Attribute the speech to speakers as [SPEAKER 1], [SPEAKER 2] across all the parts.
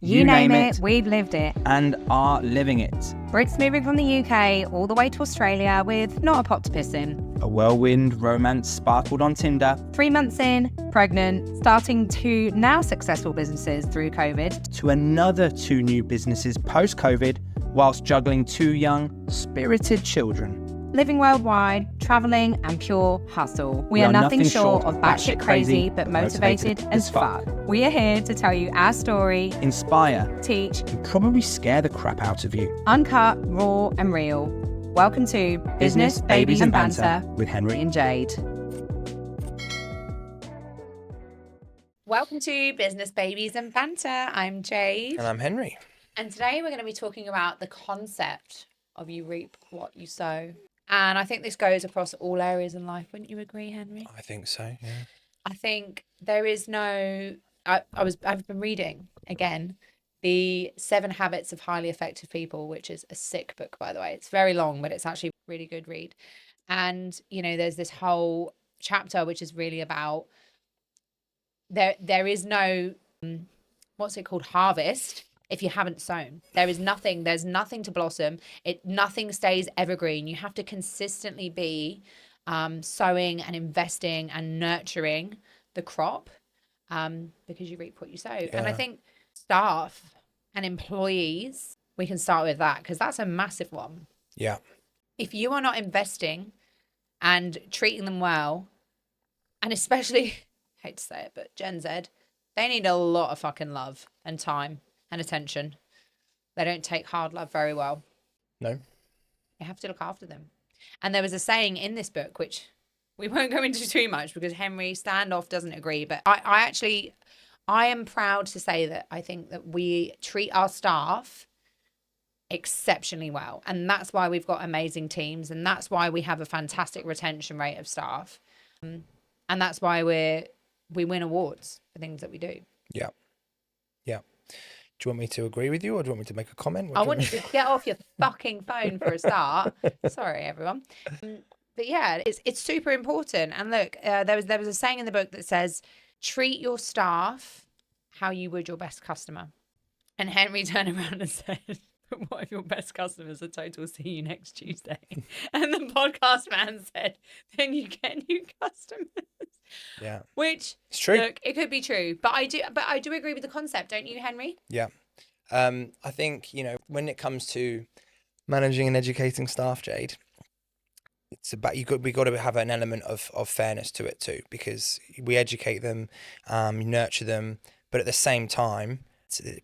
[SPEAKER 1] You name it, we've lived it.
[SPEAKER 2] And are living it.
[SPEAKER 1] Brits moving from the UK all the way to Australia with not a pot to piss in.
[SPEAKER 2] A whirlwind romance sparkled on Tinder.
[SPEAKER 1] 3 months in, pregnant, starting 2 now successful businesses through COVID.
[SPEAKER 2] To another 2 new businesses post-COVID, whilst juggling 2 young, spirited children.
[SPEAKER 1] Living worldwide, travelling and pure hustle. We are nothing short of batshit crazy, but motivated as fuck. We are here to tell you our story,
[SPEAKER 2] Inspire,
[SPEAKER 1] teach,
[SPEAKER 2] and probably scare the crap out of you.
[SPEAKER 1] uncut, raw and real. Welcome to Business, Babies and Banter
[SPEAKER 2] with Henry
[SPEAKER 1] and Jade. Welcome to Business, Babies and Banter. I'm Jade.
[SPEAKER 2] And I'm Henry.
[SPEAKER 1] And today we're going to be talking about the concept of you reap what you sow. And I think this goes across all areas in life. Wouldn't you agree, Henry?
[SPEAKER 2] I think so, yeah.
[SPEAKER 1] I think there is no... I've been reading, again, the 7 Habits of Highly Effective People, which is a sick book, by the way. It's very long, but it's actually a really good read. And, you know, there's this whole chapter which is really about there is no, what's it called, harvest if you haven't sown. There's nothing to blossom. Nothing stays evergreen. You have to consistently be sowing and investing and nurturing the crop because you reap what you sow. Yeah. And I think staff and employees, we can start with that because that's a massive one.
[SPEAKER 2] Yeah.
[SPEAKER 1] If you are not investing and treating them well, and especially, I hate to say it, but Gen Z, they need a lot of fucking love and time and attention. They don't take hard love very well.
[SPEAKER 2] No.
[SPEAKER 1] You have to look after them. And there was a saying in this book, which we won't go into too much because Henry Standoff doesn't agree, but I am proud to say that I think that we treat our staff exceptionally well. And that's why we've got amazing teams. And that's why we have a fantastic retention rate of staff. And that's why we win awards for things that we do.
[SPEAKER 3] Yeah. Yeah. Do you want me to agree with you or do you want me to make a comment?
[SPEAKER 1] I want you to get off your fucking phone for a start. Sorry, everyone. But yeah, it's super important. And look, there was a saying in the book that says, treat your staff how you would your best customer. And Henry turned around and said, but what if your best customers are total see you next Tuesday? And the podcast man said, then you get new customers.
[SPEAKER 3] Yeah.
[SPEAKER 1] Which,
[SPEAKER 3] it's true.
[SPEAKER 1] Look, it could be true. But I do agree with the concept, don't you, Henry?
[SPEAKER 3] Yeah. I think, you know, when it comes to managing and educating staff, Jade, it's about we got to have an element of fairness to it too, because we educate them, nurture them, but at the same time,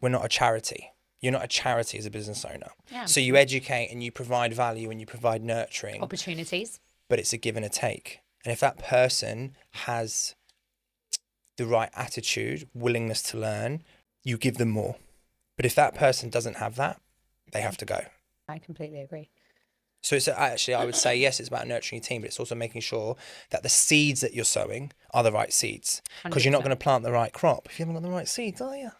[SPEAKER 3] we're not a charity. You're not a charity as a business owner. Yeah. So you educate and you provide value and you provide nurturing
[SPEAKER 1] opportunities,
[SPEAKER 3] but it's a give and a take. And if that person has the right attitude, willingness to learn, you give them more. But if that person doesn't have that, they have to go.
[SPEAKER 1] I completely agree.
[SPEAKER 3] So it's actually, I would say, yes, it's about nurturing your team, but it's also making sure that the seeds that you're sowing are the right seeds. Because you're not going to plant the right crop if you haven't got the right seeds, are you?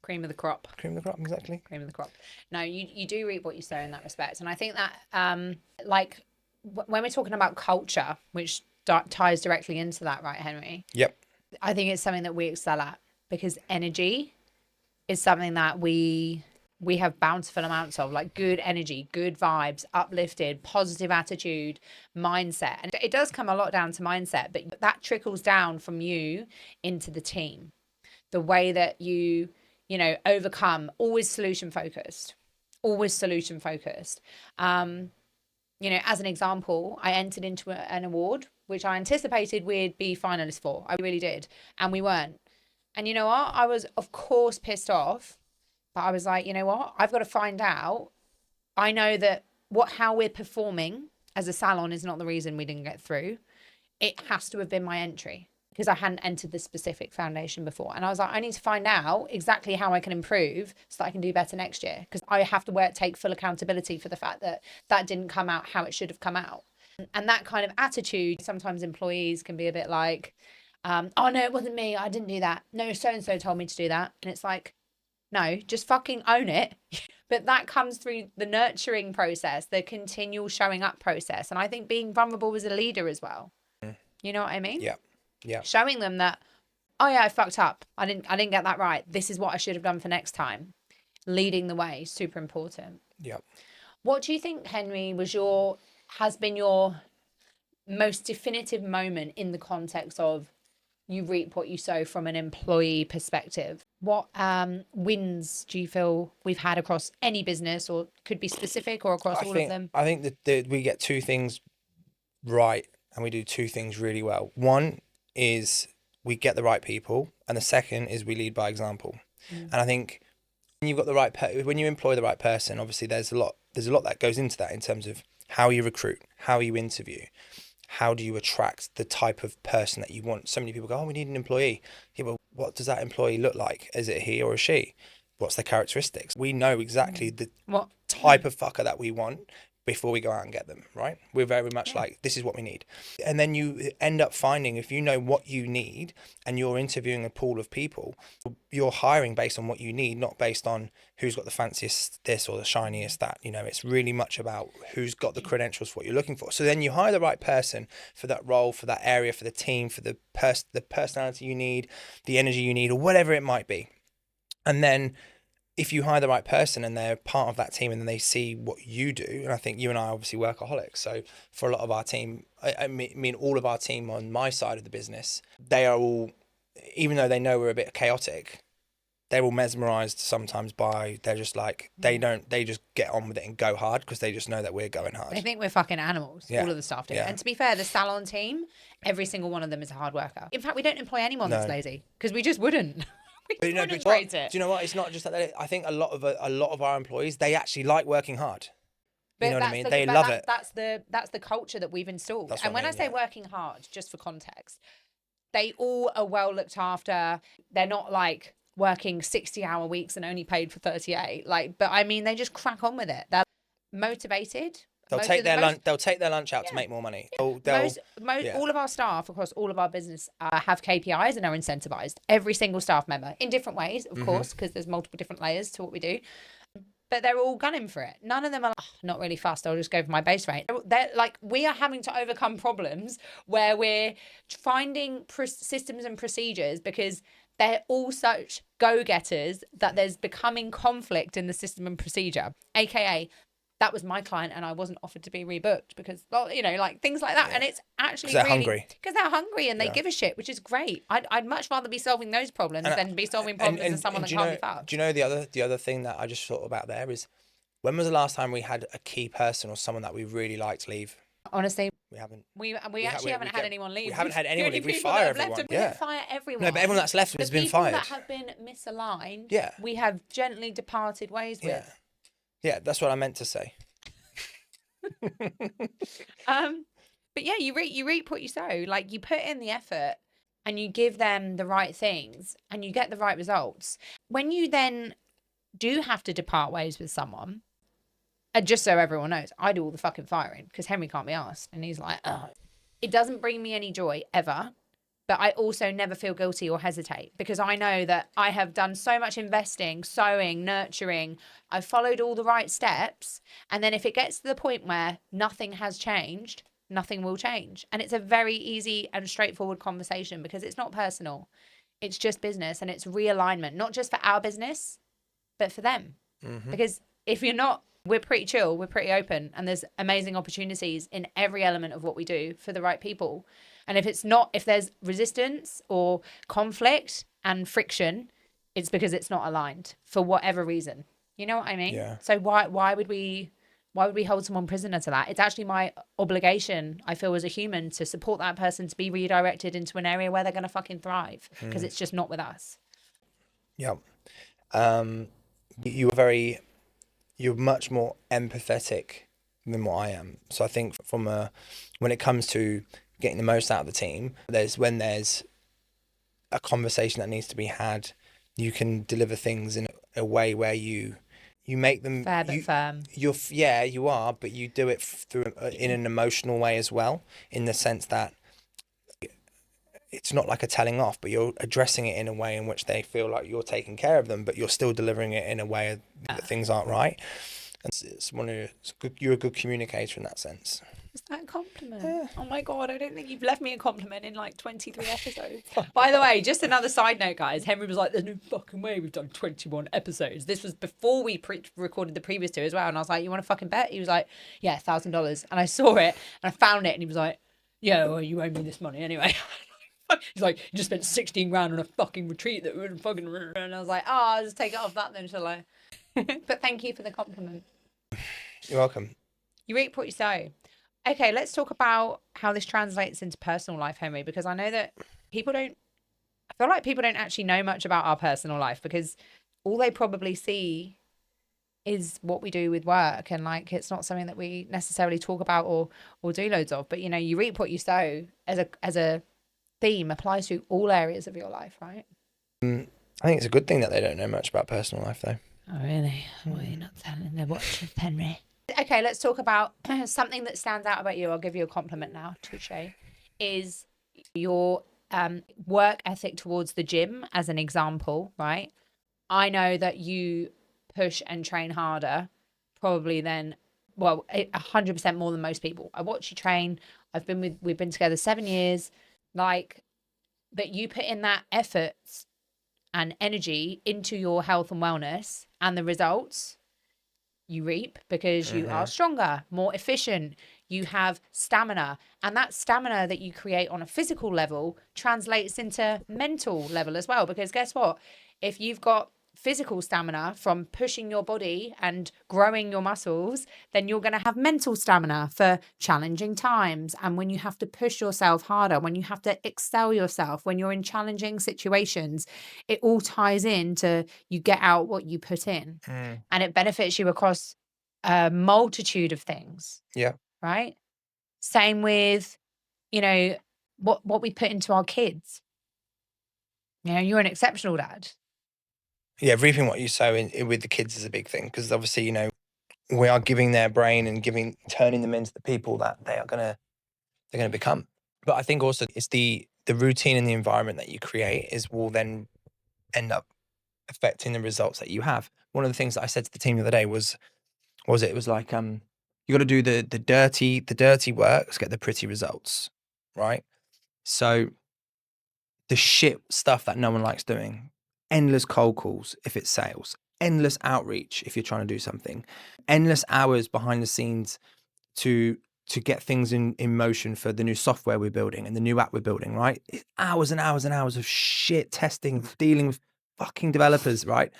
[SPEAKER 1] Cream of the crop.
[SPEAKER 3] Cream of the crop, exactly.
[SPEAKER 1] Cream of the crop. No, you do reap what you sow in that respect. And I think that, like, when we're talking about culture, which ties directly into that, right, Henry?
[SPEAKER 3] Yep.
[SPEAKER 1] I think it's something that we excel at because energy is something that we have bountiful amounts of, like good energy, good vibes, uplifted, positive attitude, mindset. And it does come a lot down to mindset, but that trickles down from you into the team. The way that you overcome, always solution focused. As an example, I entered into an award, which I anticipated we'd be finalists for. I really did. And we weren't. And you know what? I was, of course, pissed off. But I was like, you know what? I've got to find out. I know that how we're performing as a salon is not the reason we didn't get through. It has to have been my entry because I hadn't entered the specific foundation before. And I was like, I need to find out exactly how I can improve so that I can do better next year. Because I have to take full accountability for the fact that didn't come out how it should have come out. And that kind of attitude, sometimes employees can be a bit like, oh no, it wasn't me. I didn't do that. No, so-and-so told me to do that. And it's like, no, just fucking own it. But that comes through the nurturing process, the continual showing up process. And I think being vulnerable as a leader as well. You know what I mean?
[SPEAKER 3] Yeah. Yeah.
[SPEAKER 1] Showing them that, oh yeah, I fucked up. I didn't get that right. This is what I should have done for next time. leading the way, super important.
[SPEAKER 3] Yeah.
[SPEAKER 1] What do you think, Henry, has been your most definitive moment in the context of you reap what you sow from an employee perspective? What wins do you feel we've had across any business, or could be specific, or across all of them?
[SPEAKER 3] I think that we get two things right, and we do two things really well. One is we get the right people, and the second is we lead by example. And I think when you've got the right when you employ the right person, obviously there's a lot that goes into that in terms of how you recruit, how you interview, how do you attract the type of person that you want. So many people go, oh, we need an employee. Yeah, well, what does that employee look like? Is it he or a she? What's their characteristics? We know exactly the type of fucker that we want before we go out and get them, right? We're very much like, this is what we need. And then you end up finding, if you know what you need and you're interviewing a pool of people, you're hiring based on what you need, not based on who's got the fanciest this or the shiniest that. You know, it's really much about who's got the credentials for what you're looking for. So then you hire the right person for that role, for that area, for the team, for the personality you need, the energy you need, or whatever it might be. And then if you hire the right person and they're part of that team and then they see what you do, and I think you and I are obviously workaholics. So for a lot of our team, I mean, all of our team on my side of the business, they are all, even though they know we're a bit chaotic, they're all mesmerized sometimes by, they're just like, they just get on with it and go hard because they just know that we're going hard.
[SPEAKER 1] I think we're fucking animals, all of the staff do. And to be fair, the salon team, every single one of them is a hard worker. In fact, we don't employ anyone that's lazy because we just wouldn't.
[SPEAKER 3] Do you know what? It's not just that. I think a lot of our employees, they actually like working hard. You know what I mean? They love it.
[SPEAKER 1] That's the culture that we've installed. And when I say working hard, just for context, they all are well looked after. They're not like working 60-hour weeks and only paid for 38. But I mean, they just crack on with it. They're motivated.
[SPEAKER 3] They'll take their lunch out to make more money. All
[SPEAKER 1] of our staff across all of our business have KPIs and are incentivized. Every single staff member in different ways, of course, because there's multiple different layers to what we do. But they're all gunning for it. None of them are like, not really fussed. I'll just go for my base rate. They're like, we are having to overcome problems where we're finding systems and procedures because they're all such go-getters that there's becoming conflict in the system and procedure, aka that was my client and I wasn't offered to be rebooked because, well, you know, like things like that. Yeah. And it's actually
[SPEAKER 3] really hungry.
[SPEAKER 1] Because they're hungry and they give a shit, which is great. I'd much rather be solving those problems than be solving problems with someone that can't be fucked.
[SPEAKER 3] Do you know the other thing that I just thought about there is, when was the last time we had a key person or someone that we really liked leave?
[SPEAKER 1] Honestly,
[SPEAKER 3] we haven't.
[SPEAKER 1] We actually haven't had anyone leave.
[SPEAKER 3] We haven't had anyone leave. We fire everyone.
[SPEAKER 1] We fire everyone.
[SPEAKER 3] No, but everyone that's left has been fired.
[SPEAKER 1] The people that have been misaligned, we have gently departed ways with.
[SPEAKER 3] Yeah, that's what I meant to say.
[SPEAKER 1] But yeah, you reap what you sow. Like, you put in the effort and you give them the right things and you get the right results. When you then do have to depart ways with someone, and just so everyone knows, I do all the fucking firing because Henry can't be asked, and he's like, oh, it doesn't bring me any joy ever. But I also never feel guilty or hesitate because I know that I have done so much investing, sowing, nurturing. I've followed all the right steps. And then if it gets to the point where nothing has changed, nothing will change. And it's a very easy and straightforward conversation because it's not personal. It's just business, and it's realignment, not just for our business, but for them. Because if you're not, we're pretty chill, we're pretty open, and there's amazing opportunities in every element of what we do for the right people. And if there's resistance or conflict and friction, it's because it's not aligned for whatever reason. You know what I mean?
[SPEAKER 3] Yeah.
[SPEAKER 1] So why would we hold someone prisoner to that? It's actually my obligation, I feel, as a human, to support that person to be redirected into an area where they're going to fucking thrive, because it's just not with us.
[SPEAKER 3] Yeah. You're much more empathetic than what I am. So I think when it comes to getting the most out of the team, when there's a conversation that needs to be had, you can deliver things in a way where you make them
[SPEAKER 1] fair but firm.
[SPEAKER 3] You are, but you do it in an emotional way as well, in the sense that it's not like a telling off, but you're addressing it in a way in which they feel like you're taking care of them, but you're still delivering it in a way that things aren't right. And you're a good communicator in that sense.
[SPEAKER 1] Is that a compliment?
[SPEAKER 3] Yeah.
[SPEAKER 1] Oh my God, I don't think you've left me a compliment in like 23 episodes. By the way, just another side note, guys. Henry was like, there's no fucking way we've done 21 episodes. This was before we recorded the previous two as well. And I was like, you want to fucking bet? He was like, yeah, $1,000. And I saw it and I found it and he was like, yeah, well, you owe me this money anyway. He's like, you just spent 16 grand on a fucking retreat that would fucking. And I was like, oh, I'll just take it off that then, shall I? But thank you for the compliment.
[SPEAKER 3] You're welcome.
[SPEAKER 1] You reap what you sow. Okay, let's talk about how this translates into personal life, Henry, because I know that I feel like people don't actually know much about our personal life because all they probably see is what we do with work. And like, it's not something that we necessarily talk about or do loads of, but you know, you reap what you sow as a theme applies to all areas of your life, right?
[SPEAKER 3] I think it's a good thing that they don't know much about personal life though.
[SPEAKER 1] Oh, really? Well, you're not telling the watch of Henry. Okay, let's talk about something that stands out about you. I'll give you a compliment now, Touche, is your work ethic towards the gym as an example, right? I know that you push and train harder probably than, well, 100% more than most people. I watch you train. We've been together 7 years. Like, that you put in that effort and energy into your health and wellness, and the results you reap because you are stronger, more efficient, you have stamina, and that stamina that you create on a physical level translates into mental level as well, because guess what, if you've got physical stamina from pushing your body and growing your muscles, then you're going to have mental stamina for challenging times, and when you have to push yourself harder, when you have to excel yourself, when you're in challenging situations, it all ties into you get out what you put in, and it benefits you across a multitude of things.
[SPEAKER 3] Yeah.
[SPEAKER 1] Right. Same with, you know, what we put into our kids. You know, you're an exceptional dad.
[SPEAKER 3] Yeah, reaping what you sow with the kids is a big thing because obviously, you know, we are giving their brain and turning them into the people that they're gonna become. But I think also it's the routine and the environment that you create will then end up affecting the results that you have. One of the things that I said to the team the other day was like you got to do the dirty work to get the pretty results, right? So the shit stuff that no one likes doing, endless cold calls if it's sales, endless outreach if you're trying to do something, endless hours behind the scenes to get things in motion for the new software we're building and the new app we're building, right? It's hours and hours and hours of shit testing, dealing with fucking developers, right?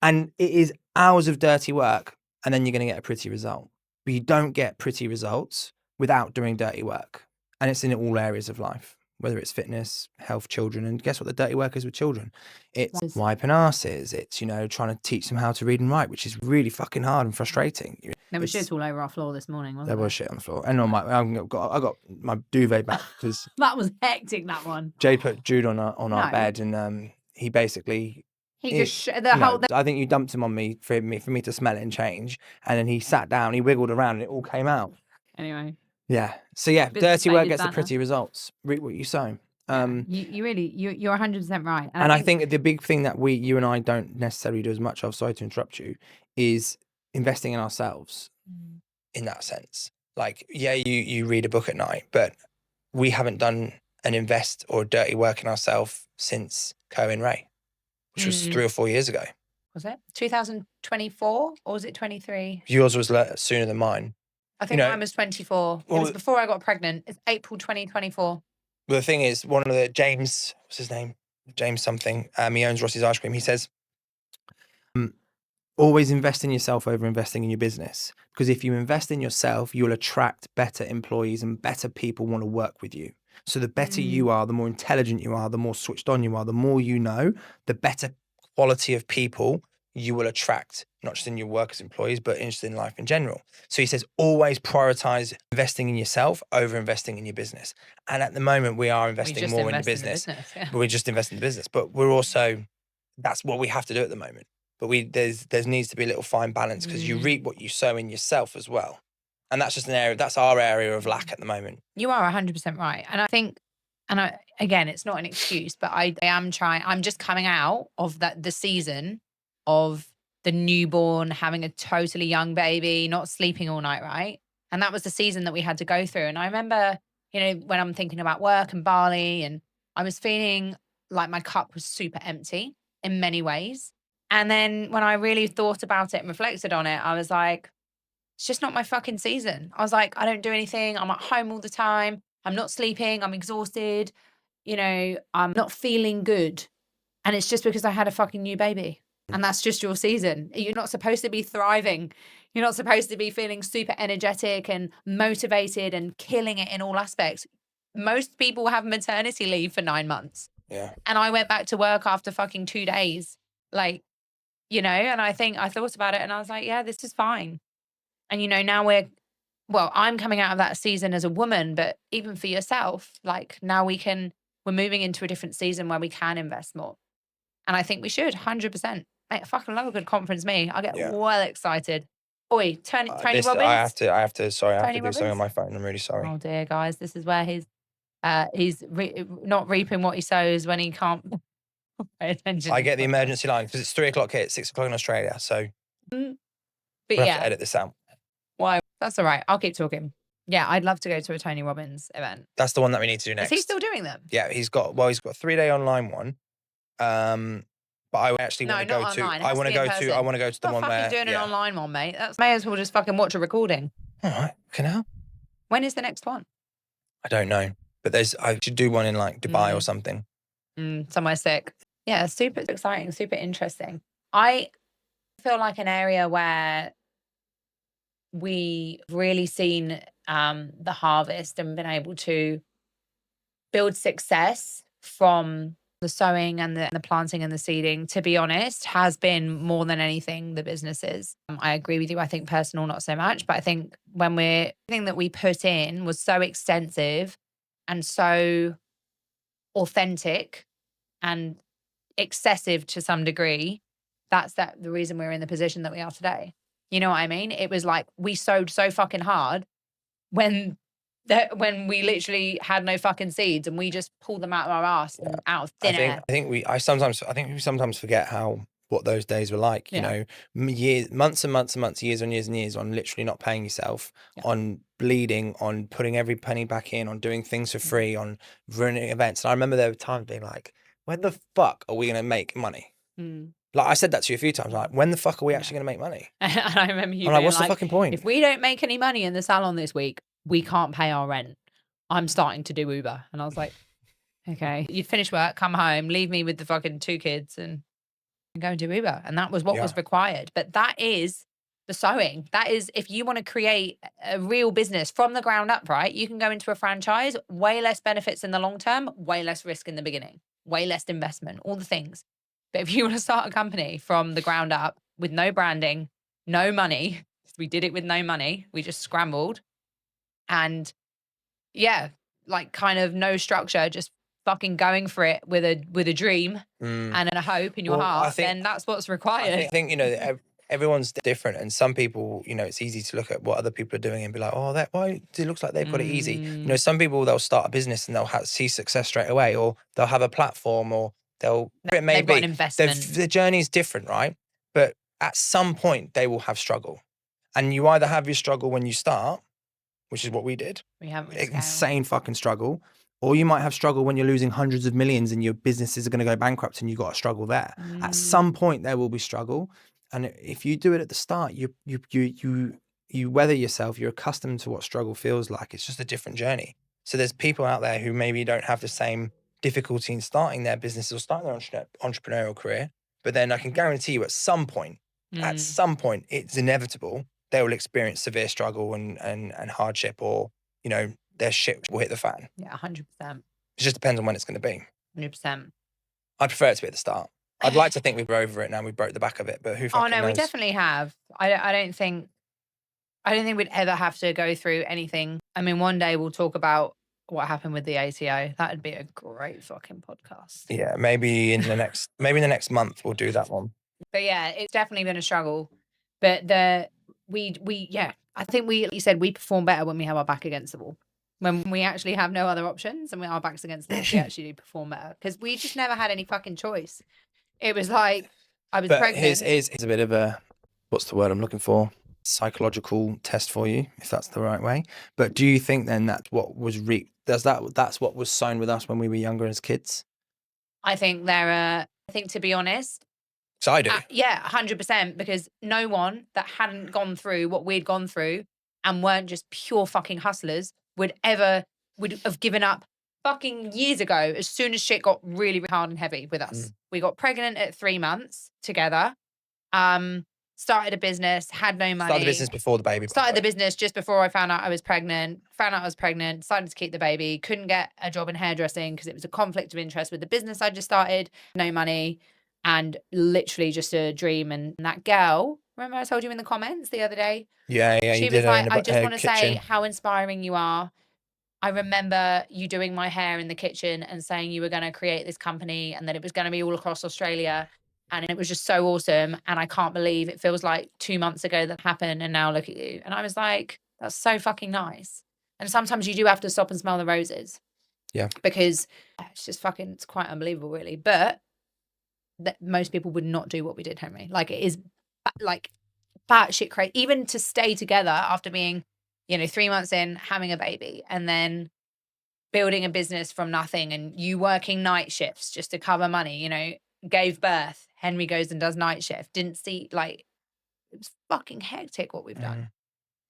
[SPEAKER 3] And it is hours of dirty work, and then you're going to get a pretty result. But you don't get pretty results without doing dirty work. And it's in all areas of life, whether it's fitness, health, children. And guess what the dirty work is with children? It's wiping asses. It's, you know, trying to teach them how to read and write, which is really fucking hard and frustrating.
[SPEAKER 1] There was shit all over our floor this morning, wasn't
[SPEAKER 3] there? There was shit on the floor. And on I got my duvet back because
[SPEAKER 1] that was hectic, that one.
[SPEAKER 3] Jade put Jude on our bed, and he basically... I think you dumped him on me for me to smell it and change, and then he sat down, he wiggled around, and it all came out.
[SPEAKER 1] Anyway.
[SPEAKER 3] Yeah. So yeah, dirty work gets the pretty results. Reap what you sow.
[SPEAKER 1] You're 100% right.
[SPEAKER 3] And I think the big thing that you and I don't necessarily do as much of, sorry to interrupt you, is investing in ourselves. In that sense, like, yeah, you read a book at night, but we haven't done an invest or dirty work in ourselves since Cohen Ray, which was 3 or 4 years ago.
[SPEAKER 1] Was it 2024 or was it 23?
[SPEAKER 3] Yours was sooner than mine.
[SPEAKER 1] I think mine was 24. It was before I got pregnant. It's April 2024.
[SPEAKER 3] But the thing is, one of the James, what's his name? James something. He owns Rossi's Ice Cream. He says, always invest in yourself over investing in your business. Because if you invest in yourself, you'll attract better employees and better people want to work with you. So the better you are, the more intelligent you are, the more switched on you are, the more you know, the better quality of people you will attract, not just in your work as employees, but just in life in general. So he says, always prioritize investing in yourself over investing in your business. And at the moment, we are investing more in the business. But we just invest in the business. But we're also, that's what we have to do at the moment. But there's needs to be a little fine balance because you reap what you sow in yourself as well. And that's just that's our area of lack at the moment.
[SPEAKER 1] You are 100% right. And I think, again, it's not an excuse, but I am trying, I'm just coming out of the season of the newborn, having a totally young baby, not sleeping all night, right? And that was the season that we had to go through. And I remember, when I'm thinking about work and Bali, and I was feeling like my cup was super empty in many ways. And then when I really thought about it and reflected on it, I was like, it's just not my fucking season. I was like, I don't do anything. I'm at home all the time. I'm not sleeping. I'm exhausted. I'm not feeling good. And it's just because I had a fucking new baby. And that's just your season. You're not supposed to be thriving. You're not supposed to be feeling super energetic and motivated and killing it in all aspects. Most people have maternity leave for 9 months.
[SPEAKER 3] Yeah.
[SPEAKER 1] And I went back to work after fucking 2 days. And I think I thought about it and I was like, yeah, this is fine. And, now I'm coming out of that season as a woman, but even for yourself, now we're moving into a different season where we can invest more. And I think we should, 100%. I fucking love a good conference, me. I get well excited. Oi, Tony Robbins.
[SPEAKER 3] I have to do something
[SPEAKER 1] Robbins?
[SPEAKER 3] on my phone. I'm really sorry.
[SPEAKER 1] Oh dear, guys. This is where he's not reaping what he sows when he can't pay attention.
[SPEAKER 3] I get the emergency line because it's 3 o'clock here, it's 6 o'clock in Australia. So
[SPEAKER 1] but
[SPEAKER 3] we'll have to edit this out.
[SPEAKER 1] Why? That's all right. I'll keep talking. Yeah, I'd love to go to a Tony Robbins event.
[SPEAKER 3] That's the one that we need to do next.
[SPEAKER 1] Is he still doing them?
[SPEAKER 3] Yeah, he's got a 3-day online one. But I actually want to go to. I want to go to. I want to go to the one where.
[SPEAKER 1] Doing an online one, mate. May as well just fucking watch a recording.
[SPEAKER 3] All right, can.
[SPEAKER 1] When is the next one?
[SPEAKER 3] I don't know, but I should do one in like Dubai or something.
[SPEAKER 1] Somewhere sick. Yeah, super exciting, super interesting. I feel like an area where we really seen the harvest and been able to build success from the sowing and the planting and the seeding, to be honest, has been more than anything the businesses. I agree with you. I think personal, not so much, but I think everything that we put in was so extensive and so authentic and excessive to some degree. That's the reason we're in the position that we are today. You know what I mean? It was like we sowed so fucking hard when we literally had no fucking seeds and we just pulled them out of our ass and out of thin air.
[SPEAKER 3] I think we sometimes forget what those days were like.
[SPEAKER 1] Yeah.
[SPEAKER 3] Months and months and months, years and years and years on literally not paying yourself, on bleeding, on putting every penny back in, on doing things for free, on running events. And I remember there were times being like, when the fuck are we going to make money? Like I said that to you a few times, like, when the fuck are we actually going to make money?
[SPEAKER 1] And I remember you
[SPEAKER 3] being like, what's the fucking point?
[SPEAKER 1] If we don't make any money in the salon this week, we can't pay our rent. I'm starting to do Uber. And I was like, okay, you finish work, come home, leave me with the fucking 2 kids and go and do Uber. And that was what was required. But that is the sowing. That is, if you want to create a real business from the ground up, right? You can go into a franchise, way less benefits in the long term, way less risk in the beginning, way less investment, all the things. But if you want to start a company from the ground up with no branding, no money, we did it with no money. We just scrambled. And kind of no structure, just fucking going for it with a dream and a hope in your heart, then that's what's required.
[SPEAKER 3] I think everyone's different, and some people, it's easy to look at what other people are doing and be like, oh, it looks like they've got it easy. Some people, they'll start a business and they'll see success straight away, or they'll have a platform, or they've got an investment. The journey's different, right? But at some point they will have struggle, and you either have your struggle when you start, which is what we did.
[SPEAKER 1] We haven't
[SPEAKER 3] insane fucking struggle. Or you might have struggle when you're losing hundreds of millions and your businesses are going to go bankrupt and you've got a struggle there. At some point there will be struggle. And if you do it at the start, you weather yourself, you're accustomed to what struggle feels like. It's just a different journey. So there's people out there who maybe don't have the same difficulty in starting their business or starting their entrepreneurial career. But then I can guarantee you at some point, it's inevitable. They will experience severe struggle and hardship, or, their shit will hit the fan.
[SPEAKER 1] Yeah, 100%.
[SPEAKER 3] It just depends on when it's going to be.
[SPEAKER 1] 100%.
[SPEAKER 3] I prefer it to be at the start. I'd like to think we're over it now. We broke the back of it, but who fucking knows?
[SPEAKER 1] We definitely have. I don't think we'd ever have to go through anything. I mean, one day we'll talk about what happened with the ATO. That'd be a great fucking podcast.
[SPEAKER 3] Yeah, maybe in the next month we'll do that one.
[SPEAKER 1] But yeah, it's definitely been a struggle. But I think like you said, we perform better when we have our back against the wall. When we actually have no other options and our backs against the wall, we actually do perform better, because we just never had any fucking choice. It was like I was pregnant.
[SPEAKER 3] Here's a bit of a, what's the word I'm looking for? psychological test for you, if that's the right way. But do you think then that's what was that's what was sown with us when we were younger as kids?
[SPEAKER 1] I think to be honest,
[SPEAKER 3] So I do.
[SPEAKER 1] yeah, 100%, because no one that hadn't gone through what we'd gone through and weren't just pure fucking hustlers would have given up fucking years ago as soon as shit got really, really hard and heavy with us. We got pregnant at 3 months together. Started a business, had no money.
[SPEAKER 3] Started the business before the baby.
[SPEAKER 1] Started the business just before I found out I was pregnant. Decided to keep the baby. Couldn't get a job in hairdressing because it was a conflict of interest with the business I just started. No money, and literally just a dream. And that girl, remember I told you in the comments the other day?
[SPEAKER 3] Yeah,
[SPEAKER 1] She
[SPEAKER 3] you
[SPEAKER 1] was
[SPEAKER 3] did.
[SPEAKER 1] like, I just want to say how inspiring you are. I remember you doing my hair in the kitchen and saying you were going to create this company and that it was going to be all across Australia. And it was just so awesome. And I can't believe it feels like 2 months ago that happened. And now look at you. And I was like, that's so fucking nice. And sometimes you do have to stop and smell the roses.
[SPEAKER 3] Yeah.
[SPEAKER 1] Because it's quite unbelievable, really. But most people would not do what we did, Henry. Like, it is like batshit crazy. Even to stay together after being, 3 months in, having a baby, and then building a business from nothing, and you working night shifts just to cover money, gave birth. Henry goes and does night shift. Didn't see, like, it was fucking hectic what we've done.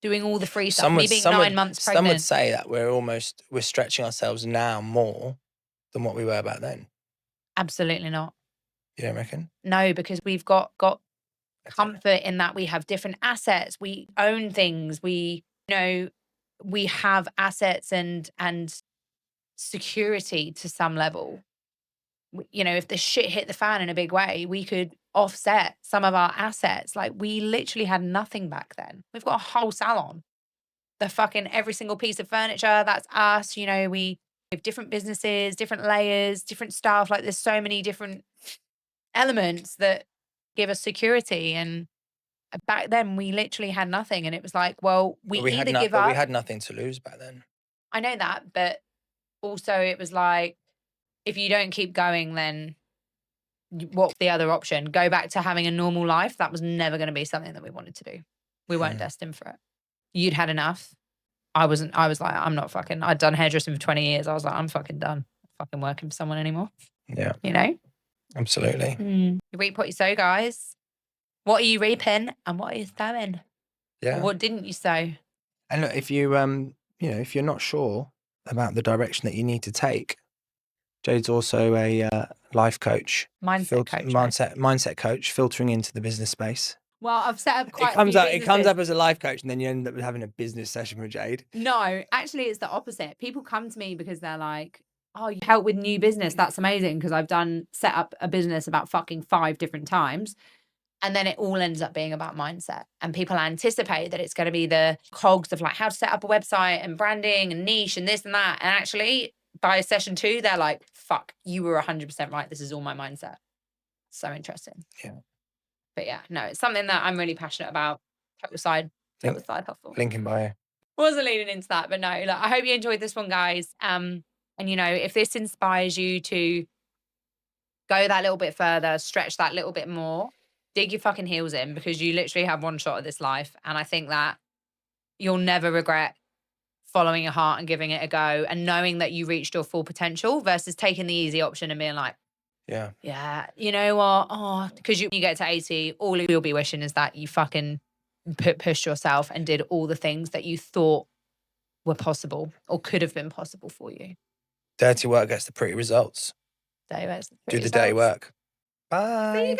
[SPEAKER 1] Doing all the free stuff. Me being 9 months pregnant.
[SPEAKER 3] Some would say that we're stretching ourselves now more than what we were back then.
[SPEAKER 1] Absolutely not.
[SPEAKER 3] You don't reckon?
[SPEAKER 1] No, because we've got comfort in that we have different assets. We own things. We have assets and security to some level. If the shit hit the fan in a big way, we could offset some of our assets. Like, we literally had nothing back then. We've got a whole salon. The fucking every single piece of furniture, that's us. We have different businesses, different layers, different stuff. Like, there's so many different elements that give us security. And back then we literally had nothing. And it was like, well, we either give up.
[SPEAKER 3] We had nothing to lose back then.
[SPEAKER 1] I know that, but also it was like, if you don't keep going, then what's the other option? Go back to having a normal life? That was never going to be something that we wanted to do. We weren't destined for it. You'd had enough. I was like, I'm not fucking, I'd done hairdressing for 20 years. I was like, I'm fucking done. I'm fucking working for someone anymore.
[SPEAKER 3] Yeah. Absolutely.
[SPEAKER 1] You reap what you sow, guys. What are you reaping and what are you sowing?
[SPEAKER 3] Yeah.
[SPEAKER 1] Or what didn't you sow?
[SPEAKER 3] And look, if you, if you're not sure about the direction that you need to take, Jade's also a life coach, mindset coach, filtering into the business space.
[SPEAKER 1] Well, I've set up quite.
[SPEAKER 3] It comes up as a life coach, and then you end up having a business session with Jade.
[SPEAKER 1] No, actually, it's the opposite. People come to me because they're like, "Oh, you help with new business? That's amazing." Because I've set up a business about fucking 5 different times, and then it all ends up being about mindset. And people anticipate that it's going to be the cogs of like how to set up a website and branding and niche and this and that. And actually, by session 2, they're like, fuck, you were 100% right. This is all my mindset. So interesting.
[SPEAKER 3] Yeah.
[SPEAKER 1] But yeah, no, it's something that I'm really passionate about. Total side hustle.
[SPEAKER 3] Link in bio.
[SPEAKER 1] Wasn't leading into that, but no, look, I hope you enjoyed this one, guys. And if this inspires you to go that little bit further, stretch that little bit more, dig your fucking heels in, because you literally have one shot at this life. And I think that you'll never regret following your heart and giving it a go and knowing that you reached your full potential versus taking the easy option and being like, yeah, you know what? Oh, because you get to 80, all you'll be wishing is that you fucking pushed yourself and did all the things that you thought were possible or could have been possible for you.
[SPEAKER 3] Dirty work gets the pretty results. Do the dirty work. Bye.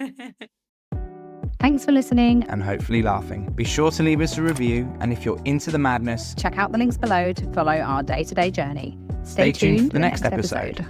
[SPEAKER 1] See you guys.
[SPEAKER 4] Thanks for listening.
[SPEAKER 2] And hopefully laughing. Be sure to leave us a review. And if you're into the madness,
[SPEAKER 4] Check out the links below to follow our day-to-day journey.
[SPEAKER 2] stay tuned for the next episode.